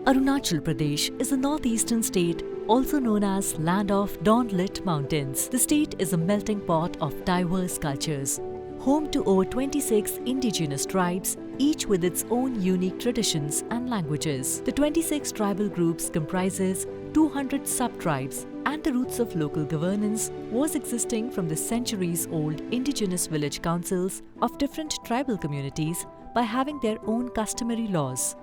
Arunachal Pradesh is a northeastern state, also known as land of dawn-lit mountains. The state is a melting pot of diverse cultures, home to over 26 indigenous tribes, each with its own unique traditions and languages. The 26 tribal groups comprises 200 sub-tribes, and the roots of local governance was existing from the centuries-old indigenous village councils of different tribal communities by having their own customary laws.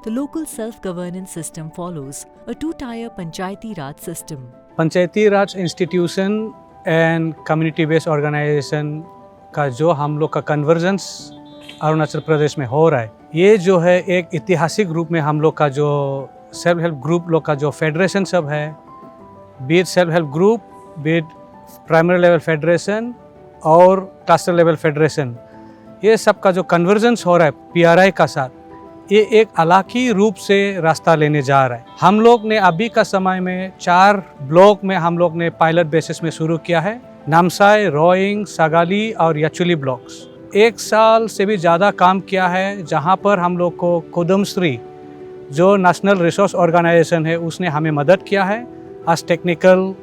The local self-governance system follows a two-tier Panchayati Raj system. Panchayati Raj institution and community based organisation का जो हम लोग का convergence Arunachal Pradesh में हो रहा है, ये जो है एक ऐतिहासिक रूप में हम लोग का जो सेल्फ हेल्प ग्रुप लोग का जो फेडरेशन सब है, beat self help group, beat primary level federation और क्लस्टर लेवल फेडरेशन, ये सब का जो कन्वर्जेंस हो रहा है पीआरआई का साथ, ये एक अलग ही रूप से रास्ता लेने जा रहा है। हम लोग ने अभी का समय में 4 ब्लॉक में हम लोग ने पायलट बेसिस में शुरू किया है, नामसाई, रोइंग, सागाली और याचुली ब्लॉक्स। 1 साल से भी ज़्यादा काम किया है, जहाँ पर हम लोग को कुदुमश्री जो नेशनल रिसोर्स ऑर्गेनाइजेशन है उसने हमें मदद किया है आज टेक्निकल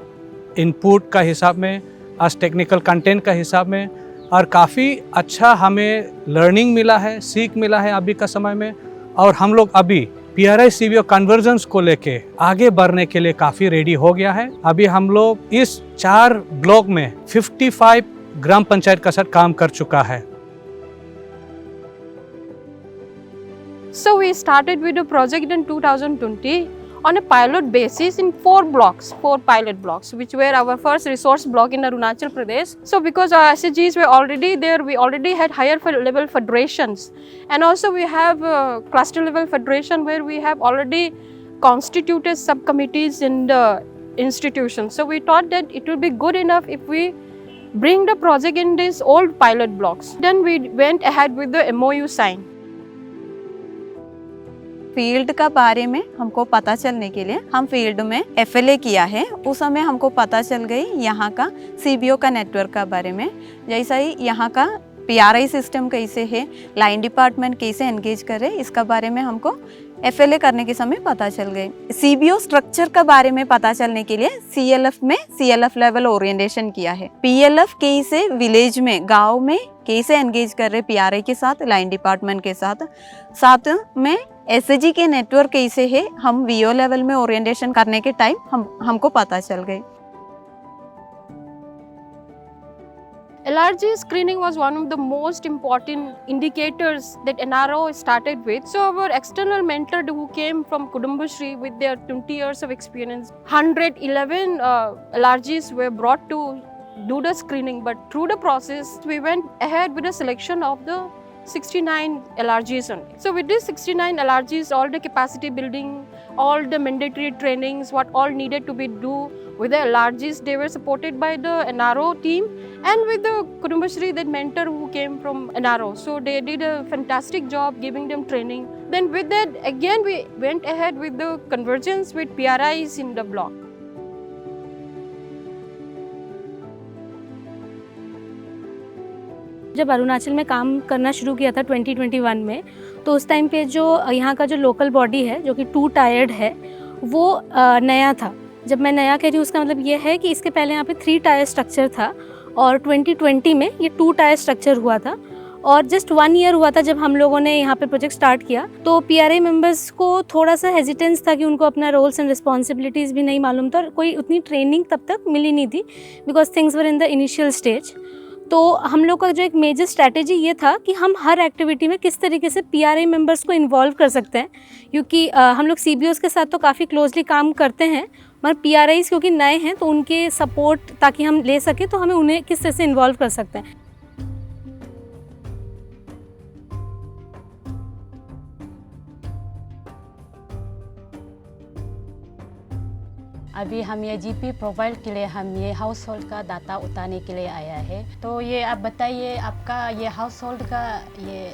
इनपुट का हिसाब में, आज टेक्निकल कंटेंट का हिसाब में, और काफ़ी अच्छा हमें लर्निंग मिला है, सीख मिला है अभी का समय में। और हम लोग अभी पीआरआई सीबीओ कन्वर्जेंस को लेके आगे बढ़ने के लिए काफ़ी रेडी हो गया है। अभी हम लोग इस 4 ब्लॉक में 55 ग्राम पंचायत का साथ काम कर चुका है। So we started with the project in 2020 on a pilot basis in 4 blocks, 4 pilot blocks, which were our first resource block in Arunachal Pradesh. So because our SHGs were already there, we already had higher level federations, and also we have cluster level federation where we have already constituted subcommittees in the institution. So we thought that it would be good enough if we bring the project in these old pilot blocks. Then we went ahead with the MOU sign. Field का बारे में हमको पता चलने के लिए हम field में FLA किया है। उस समय हमको पता चल गई यहाँ का CBO का नेटवर्क का बारे में, जैसा ही यहाँ का PRI सिस्टम कैसे है, लाइन डिपार्टमेंट कैसे एंगेज करे, इसका बारे में हमको FLA करने के समय पता चल गई। CBO स्ट्रक्चर का बारे में पता चलने के लिए CLF में CLF लेवल ओरिएंटेशन किया है। PLF कैसे विलेज में, गांव में कैसे एंगेज कर रहे PRI के साथ, लाइन डिपार्टमेंट के साथ, साथ में SHG के नेटवर्क कैसे है, हम VO लेवल में ओरिएंटेशन करने के टाइम हमको पता चल गई। LRG screening was one of the most important indicators that NRO started with. So our external mentor who came from Kudumbashree with their 20 years of experience, 111 LRGs were brought to do the screening, but through the process we went ahead with the selection of the 69 LRGs only. So with these 69 LRGs, all the capacity building, all the mandatory trainings, what all needed to be do with the LRGs, they were supported by the NRO team and with the Kudumbashree, that mentor who came from NRO. So they did a fantastic job giving them training. Then with that, again we went ahead with the convergence with PRIs in the block. जब अरुणाचल में काम करना शुरू किया था 2021 में, तो उस टाइम पे जो यहाँ का जो लोकल बॉडी है जो कि 2 टायर्ड है, वो नया था। जब मैं नया कह रही हूँ उसका मतलब ये है कि इसके पहले यहाँ पे 3 टायर स्ट्रक्चर था और 2020 में ये 2 टायर स्ट्रक्चर हुआ था। और जस्ट 1 ईयर हुआ था जब हम लोगों ने यहाँ पे प्रोजेक्ट स्टार्ट किया, तो PRI मेंबर्स को थोड़ा सा हेजिटेंस था कि उनको अपना रोल्स एंड रिस्पॉन्सिबिलिटीज़ भी नहीं मालूम था और कोई उतनी ट्रेनिंग तब तक मिली नहीं थी, because things were in the initial stage. तो हम लोग का जो एक मेजर स्ट्रैटेजी ये था कि हम हर एक्टिविटी में किस तरीके से PRI मेंबर्स को इन्वॉल्व कर सकते हैं, क्योंकि हम लोग CBOs के साथ तो काफ़ी क्लोजली काम करते हैं, मगर PRIs क्योंकि नए हैं तो उनके सपोर्ट ताकि हम ले सकें तो हमें उन्हें किस तरह से इन्वॉल्व कर सकते हैं। अभी हम ये GP प्रोफाइल के लिए हम ये हाउस होल्ड का डाटा उतारने के लिए आया है। तो ये आप बताइए, आपका ये हाउस होल्ड का ये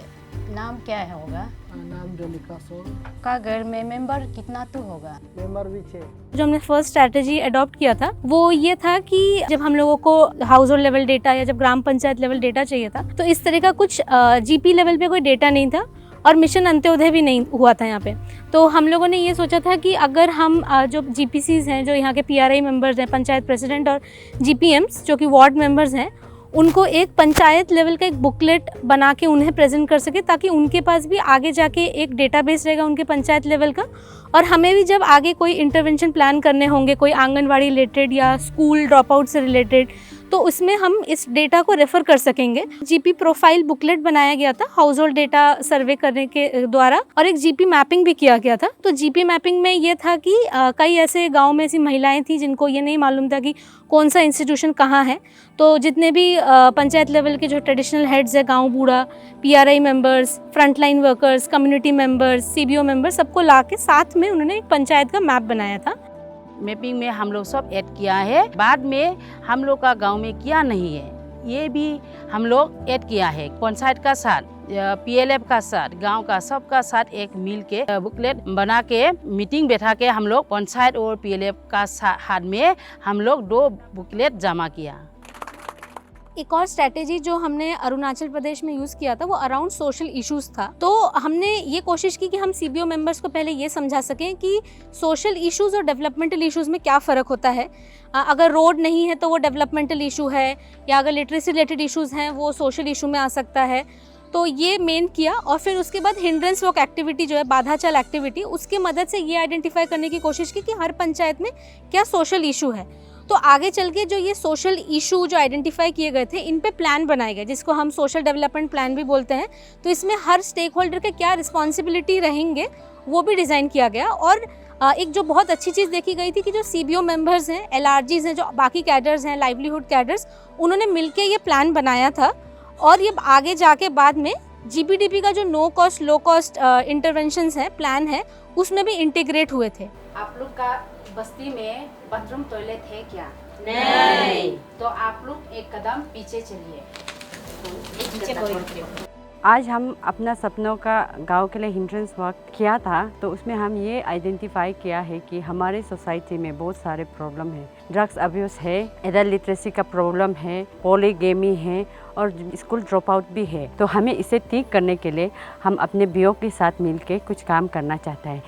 नाम क्या है होगा? नाम जोलिका सोल का घर में मेंबर कितना तो होगा? मेंबर भी 6। जो हमने फर्स्ट स्ट्रैटेजी अडॉप्ट किया था वो ये था कि जब हम लोगों को हाउस होल्ड लेवल डेटा या जब ग्राम पंचायत लेवल डेटा चाहिए था, तो इस तरह का कुछ GP लेवल पे कोई डेटा नहीं था और मिशन अंत्योदय भी नहीं हुआ था यहाँ पे। तो हम लोगों ने ये सोचा था कि अगर हम जो GPCs हैं, जो यहाँ के PRI मेंबर्स हैं, पंचायत प्रेसिडेंट और GPMs जो कि वार्ड मेंबर्स हैं, उनको एक पंचायत लेवल का एक बुकलेट बना के उन्हें प्रेजेंट कर सके, ताकि उनके पास भी आगे जाके एक डेटाबेस रहेगा उनके पंचायत लेवल का। और हमें भी जब आगे कोई इंटरवेंशन प्लान करने होंगे, कोई आंगनवाड़ी रिलेटेड या स्कूल ड्रॉप आउट से रिलेटेड, तो उसमें हम इस डेटा को रेफ़र कर सकेंगे। GP प्रोफाइल बुकलेट बनाया गया था हाउस होल्ड डेटा सर्वे करने के द्वारा, और एक GP मैपिंग भी किया गया था। तो GP मैपिंग में ये था कि कई ऐसे गांव में ऐसी महिलाएं थी जिनको ये नहीं मालूम था कि कौन सा इंस्टीट्यूशन कहाँ है। तो जितने भी पंचायत लेवल के जो ट्रेडिशनल हेड्स है, गाँव बूढ़ा, PRI members, frontline workers, community members, CBO members, सबको ला के साथ में उन्होंने एक पंचायत का मैप बनाया था। मैपिंग में हम लोग सब ऐड किया है, बाद में हम लोग का गांव में किया नहीं है, ये भी हम लोग ऐड किया है। पंचायत का साथ, PLF का साथ, गांव का सबका साथ एक मिल के बुकलेट बना के मीटिंग बैठा के हम लोग पंचायत और PLF का हाथ में हम लोग 2 बुकलेट जमा किया। एक और स्ट्रैटेजी जो हमने अरुणाचल प्रदेश में यूज़ किया था वो अराउंड सोशल इश्यूज़ था। तो हमने ये कोशिश की कि हम CBO मेंबर्स को पहले ये समझा सकें कि सोशल इश्यूज़ और डेवलपमेंटल इश्यूज़ में क्या फ़र्क होता है। अगर रोड नहीं है तो वो डेवलपमेंटल इशू है, या अगर लिटरेसी रिलेटेड इश्यूज़ हैं वो सोशल इशू में आ सकता है। तो ये मेन किया, और फिर उसके बाद हिंड्रेंस वॉक एक्टिविटी जो है, बाधा चल एक्टिविटी, उसकी मदद से ये आइडेंटिफाई करने की कोशिश की कि हर पंचायत में क्या सोशल इशू है। तो आगे चल के जो ये सोशल इशू जो आइडेंटिफाई किए गए थे, इन पे प्लान बनाए गए, जिसको हम सोशल डेवलपमेंट प्लान भी बोलते हैं। तो इसमें हर स्टेक होल्डर के क्या रिस्पॉन्सिबिलिटी रहेंगे वो भी डिज़ाइन किया गया। और एक जो बहुत अच्छी चीज़ देखी गई थी कि जो CBO मेंबर्स हैं, LRGs हैं, जो बाकी कैडर्स हैं, लाइवलीहुड कैडर्स, उन्होंने मिलके ये प्लान बनाया था। और ये आगे जाके बाद में GPDP का जो no cost low cost interventions है, प्लान है, उसमें भी इंटीग्रेट हुए थे। आप लोग का बस्ती में बाथरूम टॉयलेट है क्या? नहीं। तो आप लोग एक कदम पीछे चलिए। आज हम अपना सपनों का गांव के लिए हिंड्रेंस वर्क किया था, तो उसमें हम ये आइडेंटिफाई किया है कि हमारे सोसाइटी में बहुत सारे प्रॉब्लम है। ड्रग्स अब्यूज़ है, एडल्ट लिटरेसी का प्रॉब्लम है, पॉलीगेमी है, और स्कूल ड्रॉप आउट भी है। तो हमें इसे ठीक करने के लिए हम अपने BO के साथ मिलकर कुछ काम करना चाहते हैं।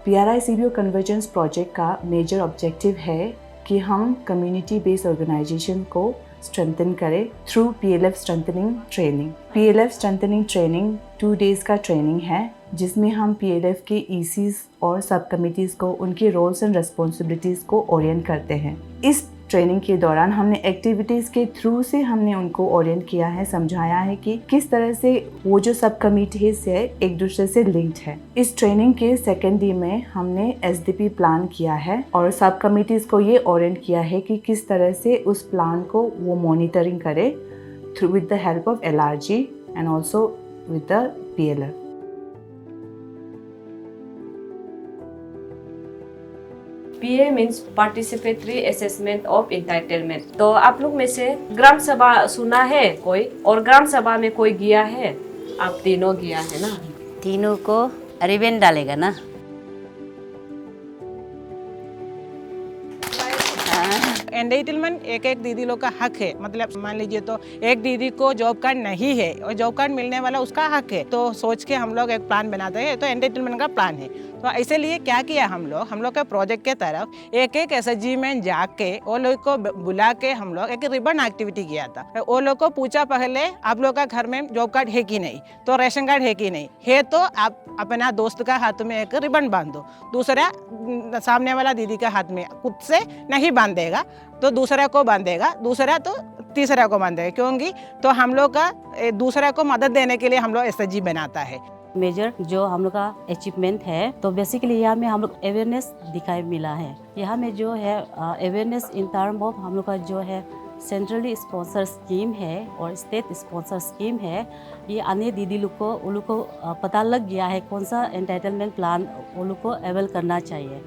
PRI CBO कन्वर्जेंस प्रोजेक्ट का मेजर ऑब्जेक्टिव है कि हम कम्युनिटी बेस्ड ऑर्गेनाइजेशन को स्ट्रेंथन करें through PLF strengthening training. PLF strengthening training 2 days का ट्रेनिंग है, जिसमें हम PLF के ECs और सब कमिटीज़ को उनके रोल्स एंड रिस्पॉन्सिबिलिटीज़ को ओरिएंट करते हैं। इस ट्रेनिंग के दौरान हमने एक्टिविटीज़ के थ्रू से हमने उनको ओरिएंट किया है, समझाया है कि किस तरह से वो जो सब कमिटीज है एक दूसरे से लिंक्ड है। इस ट्रेनिंग के सेकेंड डे में हमने SDP प्लान किया है और सब कमिटीज़ को ये ओरिएंट किया है कि किस तरह से उस प्लान को वो मॉनिटरिंग करे through with the help of LRG and also with the PLF। PA means participatory assessment of entitlement. तो आप लोग में से ग्राम सभा सुना है कोई, और ग्राम सभा में कोई गया है? आप तीनों गया है ना? तीनों को रिबन डालेगा ना? एंटाइटलमेंट एक एक दीदी लोग का हक है। मतलब मान लीजिए तो एक दीदी को जॉब कार्ड नहीं है और जॉब कार्ड मिलने वाला उसका हक है, तो सोच के हम लोग एक प्लान बनाते हैं। तो एंटाइटलमेंट का प्लान है, तो इसीलिए क्या किया हम लोग के प्रोजेक्ट के तरफ एक एक SHG में जाके वो लोग को बुला के हम लोग एक रिबन एक्टिविटी किया था। वो लोग को पूछा पहले आप लोग का घर में जॉब कार्ड है कि नहीं, तो रेशन कार्ड है कि नहीं है, तो आप अपना दोस्त का हाथ में एक रिबन बांध दो। दूसरा सामने वाला दीदी के हाथ में खुद से नहीं बांधेगा तो दूसरा को बांधेगा, दूसरा तो तीसरा को बांधेगा, क्योंकि तो हम लोग का दूसरा को मदद देने के लिए हम लोग SHG बनाता है। मेजर जो हम लोग का अचीवमेंट है, तो बेसिकली यहाँ में हम लोग अवेयरनेस दिखाई मिला है। यहाँ में जो है अवेयरनेस इन टर्म ऑफ हम लोग का जो है सेंट्रली स्पॉन्सर स्कीम है और स्टेट स्पॉन्सर स्कीम है। ये अन्य दीदी लोग को उन लोग को पता लग गया है कौन सा एंटाइटलमेंट प्लान उन लोग को अवेल करना चाहिए।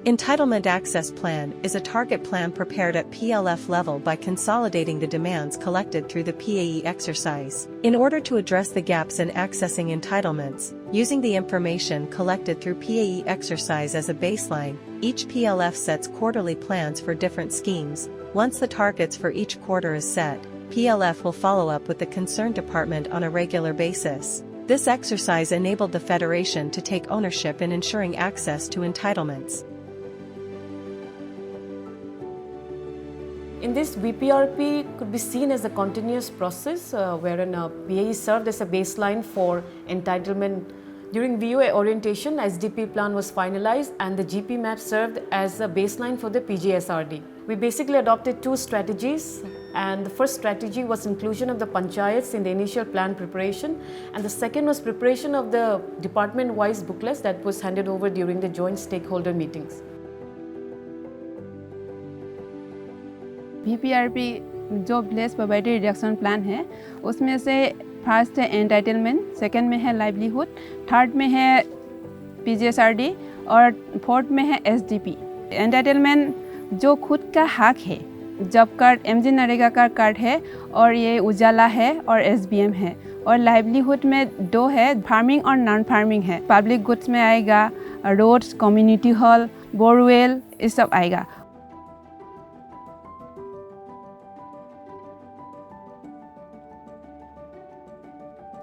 Entitlement Access Plan is a target plan prepared at PLF level by consolidating the demands collected through the PAE exercise. In order to address the gaps in accessing entitlements, using the information collected through PAE exercise as a baseline, each PLF sets quarterly plans for different schemes. Once the targets for each quarter is set, PLF will follow up with the concerned department on a regular basis. This exercise enabled the Federation to take ownership in ensuring access to entitlements. In this, VPRP could be seen as a continuous process wherein PAE served as a baseline for entitlement. During VOA orientation, SDP plan was finalized and the GP map served as a baseline for the PGSRD. We basically adopted two strategies, and the first strategy was inclusion of the panchayats in the initial plan preparation, and the second was preparation of the department-wise booklets that was handed over during the joint stakeholder meetings. VPRP जो village poverty reduction plan है उसमें से first है entitlement, second में है livelihood, third में है PGSRD और फोर्थ में है SDP। एंटाइटलमेंट जो खुद का हक है, जॉब कार्ड, MG नरेगा का कार्ड है और ये उजाला है और SBM है। और लाइवलीहुड में दो है, फार्मिंग और नॉन फार्मिंग है। पब्लिक गुड्स में आएगा रोड्स, कम्युनिटी हॉल, बोरवेल, ये सब आएगा।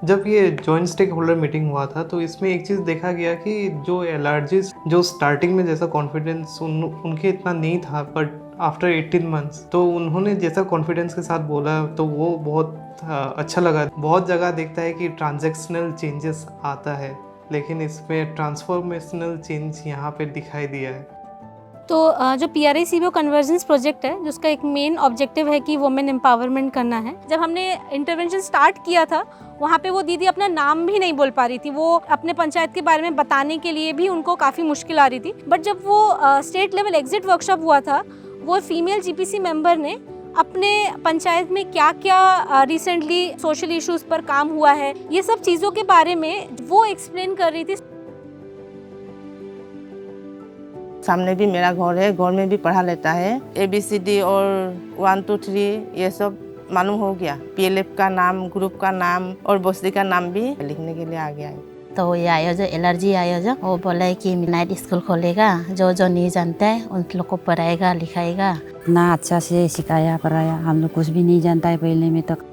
जब ये जॉइंट स्टेक होल्डर मीटिंग हुआ था तो इसमें एक चीज़ देखा गया कि जो एलआरजीज जो स्टार्टिंग में जैसा कॉन्फिडेंस उनके इतना नहीं था, बट आफ्टर 18 मंथ्स तो उन्होंने जैसा कॉन्फिडेंस के साथ बोला तो वो बहुत अच्छा लगा। बहुत जगह देखता है कि ट्रांजैक्शनल चेंजेस आता है, लेकिन इसमें ट्रांसफॉर्मेशनल चेंज यहाँ पे दिखाई दिया है। तो जो PRI CBO कन्वर्जेंस प्रोजेक्ट है, जिसका एक मेन ऑब्जेक्टिव है कि वुमेन एम्पावरमेंट करना है। जब हमने इंटरवेंशन स्टार्ट किया था, वहाँ पे वो दीदी अपना नाम भी नहीं बोल पा रही थी। वो अपने पंचायत के बारे में बताने के लिए भी उनको काफ़ी मुश्किल आ रही थी। बट जब वो स्टेट लेवल एग्जिट वर्कशॉप हुआ था, वो फीमेल GPC मेंबर ने अपने पंचायत में क्या क्या रिसेंटली सोशल इश्यूज़ पर काम हुआ है, ये सब चीज़ों के बारे में वो एक्सप्लेन कर रही थी। सामने भी मेरा घर है, घर में भी पढ़ा लेता है। ABCD और 1 2 3 ये सब मालूम हो गया। PLF का नाम, ग्रुप का नाम और बस्ती का नाम भी लिखने के लिए आ गया है। तो ये आयोजन एलर्जी आयोजन वो बोला है कि नाइट स्कूल खोलेगा, जो जो नहीं जानता है उन लोग को पढ़ाएगा लिखाएगा। ना अच्छा से सिखाया पढ़ाया, हम लोग कुछ भी नहीं जानता है पहले में। तक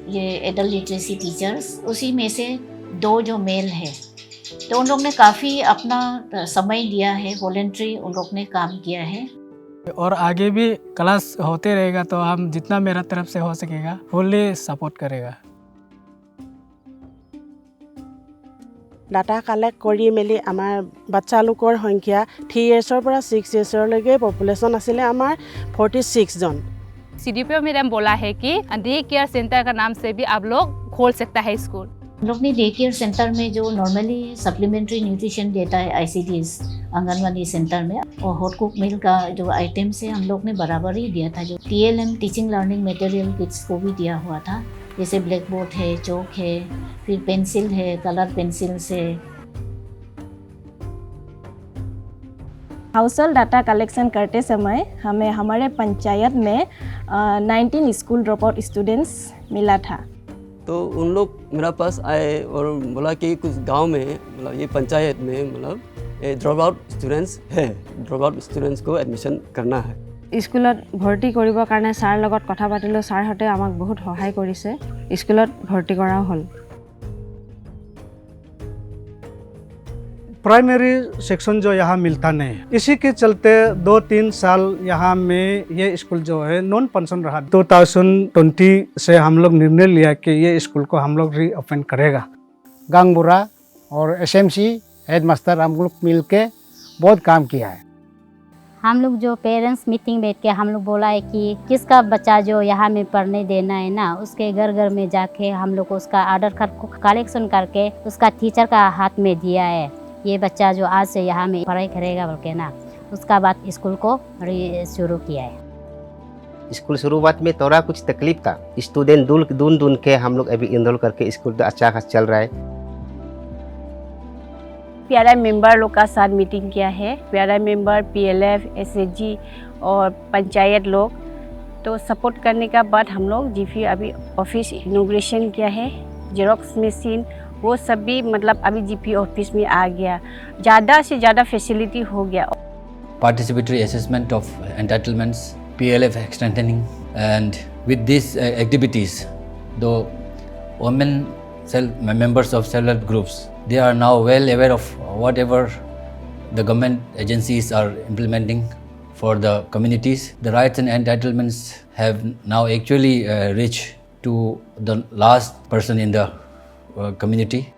ये एडल्ट लिटरेसी टीचर्स, उसी में से 2 जो मेल है, तो उन लोग ने काफ़ी अपना समय दिया है, वॉलंटरी उन लोग ने काम किया है। और आगे भी क्लास होते रहेगा, तो हम जितना मेरा तरफ से हो सकेगा फुल्ली सपोर्ट करेगा। डाटा कालेक्ट करी मेली आमार बच्चा लोकर संख्या 3 इयर्सर পৰা 6 इयर्सरলৈকে पॉपुलेशन आছিলে आमार 46 जन। CDPO मैडम बोला है कि डे केयर सेंटर का नाम से भी आप लोग खोल सकता है स्कूल। हम लोग ने डे केयर सेंटर में जो नॉर्मली सप्लीमेंट्री न्यूट्रिशन देता है ICDs आंगनवाड़ी सेंटर में, और हॉट कुक मील का जो आइटम्स है हम लोग ने बराबर ही दिया था। जो TLM teaching learning material kits को भी दिया हुआ था, जैसे ब्लैक बोर्ड है, चौक है, फिर पेंसिल है, कलर पेंसिल से। हाउस होल्ड डाटा कलेक्शन करते समय हमें हमारे पंचायत में 19 स्कूल ड्रॉप आउट स्टूडेंट्स मिला था। तो उन लोग मेरा पास आए और बोला कि कुछ गांव में मतलब ये पंचायत में मतलब ड्रॉप आउट स्टूडेंट्स है, ड्रॉप आउट स्टूडेंट्स को एडमिशन करना है। स्कूलत भर्ती কৰিবৰ কাৰণে ছাৰ লগত কথা পাতিলোঁ, ছাৰহঁতে আমাক বহুত সহায় কৰিছে, স্কুলত ভৰ্তি কৰা হ'ল। प्राइमरी सेक्शन जो यहाँ मिलता नहीं है, इसी के चलते 2-3 साल यहाँ में ये स्कूल जो है नॉन फंक्शन रहा। 2020 से हम लोग निर्णय लिया कि ये स्कूल को हम लोग रीओपन करेगा। गांगबुरा और SMC हेडमास्टर हम लोग मिल के बहुत काम किया है। हम लोग जो पेरेंट्स मीटिंग बैठ के हम लोग बोला है कि किसका बच्चा जो यहाँ में पढ़ने देना है ना, उसके घर घर में जाके हम लोग उसका आर्डर कलेक्शन करके उसका टीचर का हाथ में दिया है। ये बच्चा जो आज से यहाँ में पढ़ाई करेगा बोल के ना, उसका बाद स्कूल को शुरू किया है। स्कूल शुरुआत में थोड़ा कुछ तकलीफ था, स्टूडेंट ढूंढ के हम लोग अभी इनरोल करके स्कूल तो अच्छा खासा चल रहा है। PRI मेंबर लोग का साथ मीटिंग किया है, PRI मेंबर, PLF, SHG और पंचायत लोग, तो सपोर्ट करने का बाद हम लोग GP अभी ऑफिस इनॉग्रेशन किया है। जेरोक्स मशीन वो सब भी मतलब अभी GP ऑफिस में आ गया, ज़्यादा से ज़्यादा फैसिलिटी हो गया। Participatory assessment of entitlements PLF strengthening, and with these activities, the women members of self-help groups, they are now well aware of whatever the government agencies are implementing for the communities. The rights and entitlements have now actually reached to the last person in the community.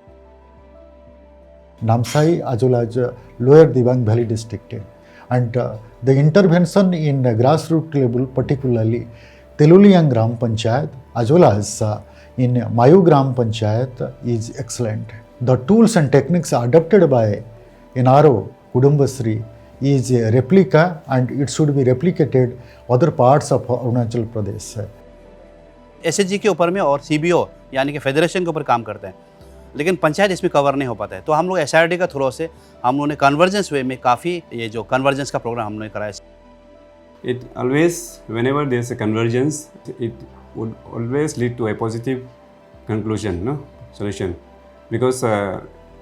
Namsai Azola is Lower Dibang Valley district, and the intervention in grassroots level, particularly Teluliyang Gram Panchayat as well as in Mayu Gram Panchayat, is excellent. The tools and techniques adopted by NRO Kudumbasri is a replica, and it should be replicated other parts of Arunachal Pradesh. SHG के ऊपर में और CBO यानी कि federation के ऊपर काम करते हैं, लेकिन पंचायत इसमें कवर नहीं हो पाता है। तो हम लोग SRD का थ्रू से हम लोगों ने कन्वर्जेंस वे में काफ़ी ये जो कन्वर्जेंस का प्रोग्राम हमने कराया। It always, whenever there is a convergence, it would always lead to a positive conclusion, no solution, because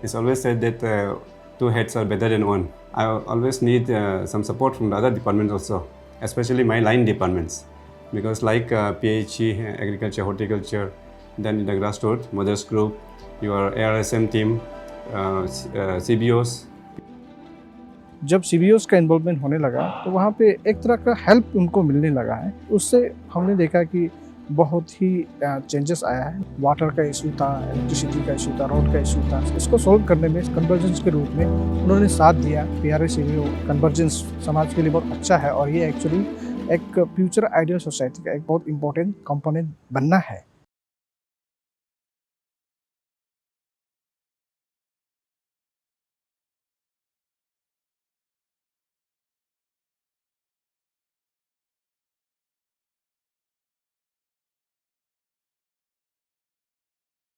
it's always said that two heads are better than one. I always need some support from the other departments also, especially my line departments, because like PHE, agriculture, horticulture, then in the grassroots, mothers group, your ARSM team, CBOs. जब CBOs का involvement होने लगा तो वहाँ पे एक तरह का हेल्प उनको मिलने लगा है। उससे हमने देखा कि बहुत ही चेंजेस आया है। वाटर का इशू था, इलेक्ट्रिसिटी का इशू था, रोड का इशू था। इसको सॉल्व करने में कन्वर्जेंस के रूप में उन्होंने साथ दिया। PRA CBO कन्वर्जेंस समाज के लिए बहुत अच्छा है और ये एक्चुअली एक फ्यूचर आइडियल सोसाइटी का एक बहुत इंपॉर्टेंट कंपोनेंट बनना है।